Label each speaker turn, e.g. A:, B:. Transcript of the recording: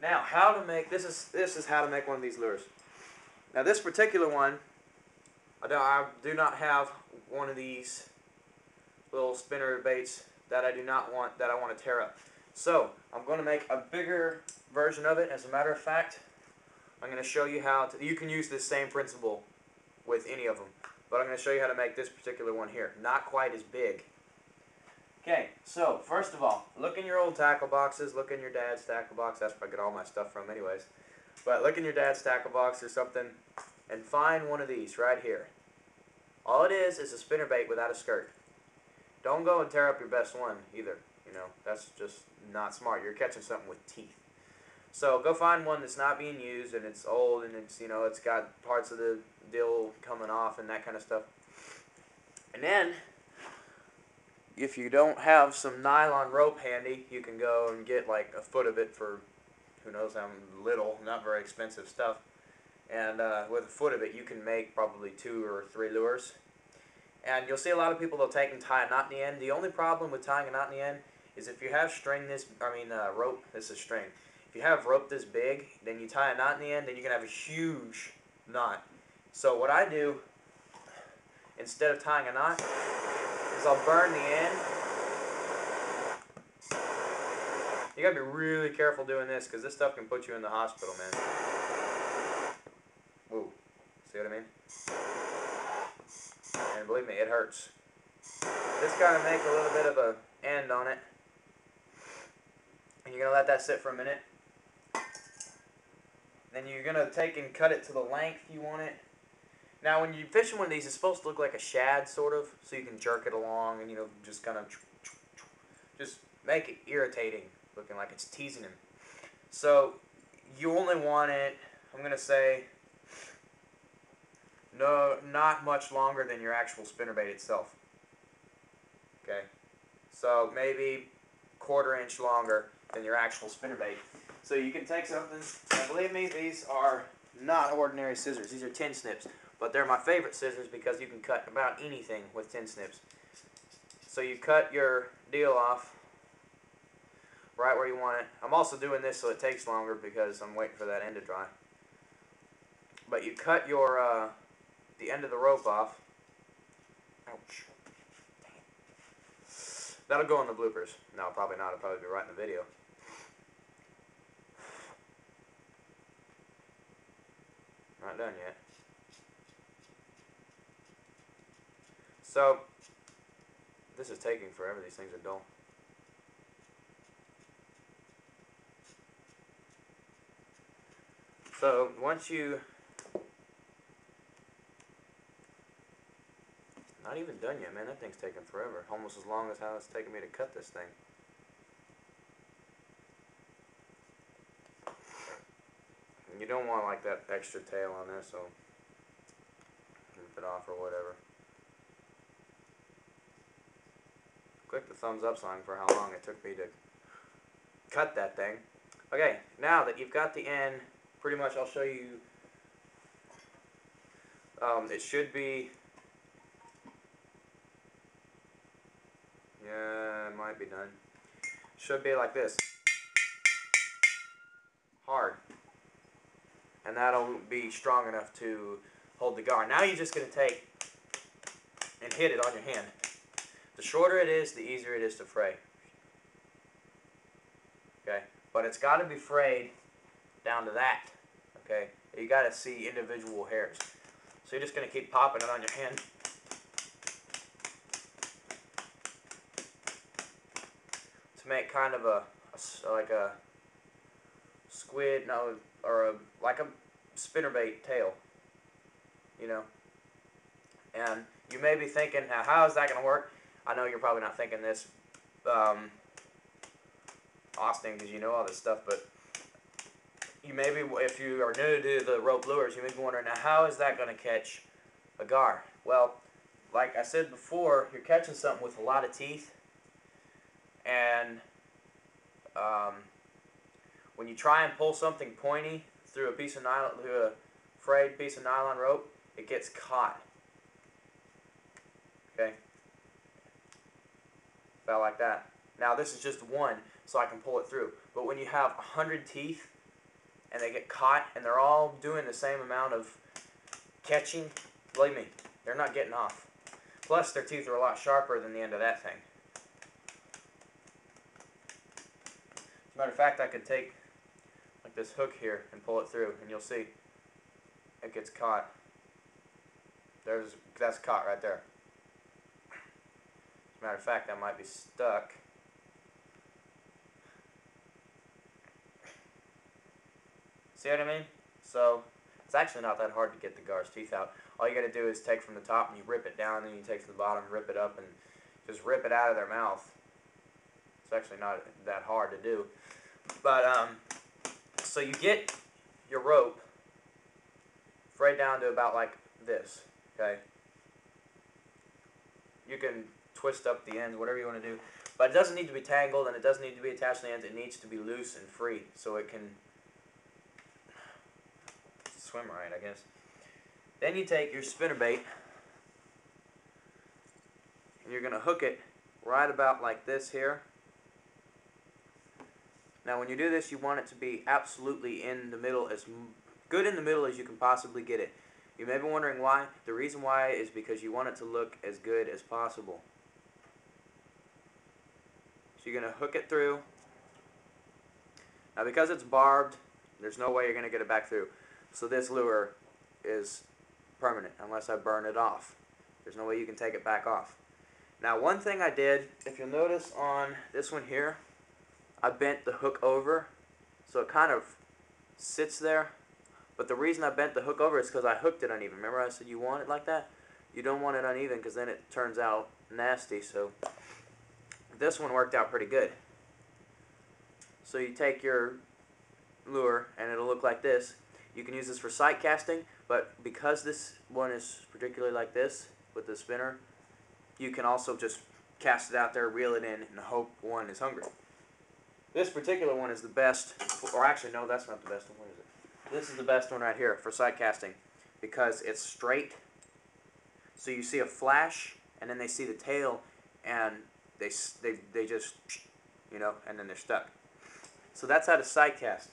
A: Now, how to make this is how to make one of these lures. Now, this particular one, I do not have one of these little spinner baits that I do not want, that I want to tear up. So I'm going to make a bigger version of it. As a matter of fact, I'm going to show you how to. You can use this same principle with any of them, but I'm going to show you how to make this particular one here. Not quite as big. Okay, so first of all, look in your old tackle boxes. Look in your dad's tackle box. That's where I get all my stuff from, anyways. But look in your dad's tackle box or something, and find one of these right here. All it is a spinnerbait without a skirt. Don't go and tear up your best one either. You know, that's just not smart. You're catching something with teeth. So go find one that's not being used and it's old and it's, you know, it's got parts of the dill coming off and that kind of stuff. And then, if you don't have some nylon rope handy, you can go and get like a foot of it for who knows how little, not very expensive stuff. And with a foot of it, you can make probably 2 or 3 lures. And you'll see a lot of people, they'll take and tie a knot in the end. The only problem with tying a knot in the end is if you have rope, this is string. If you have rope this big, then you tie a knot in the end, then you can have a huge knot. So what I do, instead of tying a knot, is I'll burn the end. You gotta be really careful doing this, because this stuff can put you in the hospital, man. Whoa, see what I mean? And believe me, it hurts. Just gotta make a little bit of a end on it. And you're gonna let that sit for a minute. Then you're gonna take and cut it to the length you want it. Now, when you're fishing one of these, it's supposed to look like a shad, sort of, so you can jerk it along and, you know, just kind of just make it irritating, looking like it's teasing him. So you only want it, I'm gonna say, no, not much longer than your actual spinnerbait itself. Okay, so maybe 1/4 inch longer than your actual spinnerbait. So you can take something, and believe me, these are not ordinary scissors. These are tin snips, but they're my favorite scissors because you can cut about anything with tin snips. So you cut your deal off right where you want it. I'm also doing this so it takes longer because I'm waiting for that end to dry. But you cut your the end of the rope off. Ouch. That'll go in the bloopers. No, probably not. It'll probably be right in the video. Not done yet. So, this is taking forever. These things are dull. So, once you... Not even done yet, man. That thing's taking forever. Almost as long as how it's taking me to cut this thing. And you don't want like that extra tail on this, so rip it off or whatever. Click the thumbs up sign for how long it took me to cut that thing. Okay, now that you've got the end, pretty much I'll show you. It should be... Yeah, it might be done. Should be like this. Hard. And that'll be strong enough to hold the gar. Now you're just going to take and hit it on your hand. The shorter it is, the easier it is to fray. Okay? But it's got to be frayed down to that. Okay? You got to see individual hairs. So you're just going to keep popping it on your hand. To make kind of like a squid, no, or like a spinnerbait tail, you know. And you may be thinking, now how is that going to work? I know you're probably not thinking this, Austin, because you know all this stuff, but you may be, if you are new to the rope lures, you may be wondering, now how is that going to catch a gar? Well, like I said before, you're catching something with a lot of teeth, and when you try and pull something pointy through a piece of nylon, through a frayed piece of nylon rope, it gets caught. Okay? About like that. Now this is just one, so I can pull it through. But when you have 100 teeth and they get caught and they're all doing the same amount of catching, believe me, they're not getting off. Plus, their teeth are a lot sharper than the end of that thing. As a matter of fact, I could take like this hook here and pull it through, and you'll see it gets caught. That's caught right there. As a matter of fact, that might be stuck. See what I mean? So it's actually not that hard to get the gar's teeth out. All you got to do is take from the top and you rip it down, then you take from the bottom and rip it up, and just rip it out of their mouth. It's actually not that hard to do. But so you get your rope right down to about like this. Okay. You can twist up the ends, whatever you want to do, but it doesn't need to be tangled and it doesn't need to be attached to the ends. It needs to be loose and free so it can swim right, I guess. Then you take your spinnerbait and you're going to hook it right about like this here. Now when you do this, you want it to be absolutely in the middle, as good in the middle as you can possibly get it. You may be wondering why. The reason why is because you want it to look as good as possible. So you're going to hook it through. Now because it's barbed, there's no way you're going to get it back through. So this lure is permanent unless I burn it off. There's no way you can take it back off. Now one thing I did, if you'll notice on this one here, I bent the hook over so it kind of sits there. But the reason I bent the hook over is because I hooked it uneven. Remember I said you want it like that? You don't want it uneven because then it turns out nasty. So this one worked out pretty good. So you take your lure and it'll look like this. You can use this for sight casting, but because this one is particularly like this with the spinner, you can also just cast it out there, reel it in, and hope one is hungry. This particular one is the best, or actually no, that's not the best one. What is it? This is the best one right here for sight casting because it's straight. So you see a flash, and then they see the tail, and they just, you know, and then they're stuck. So that's how to sight cast.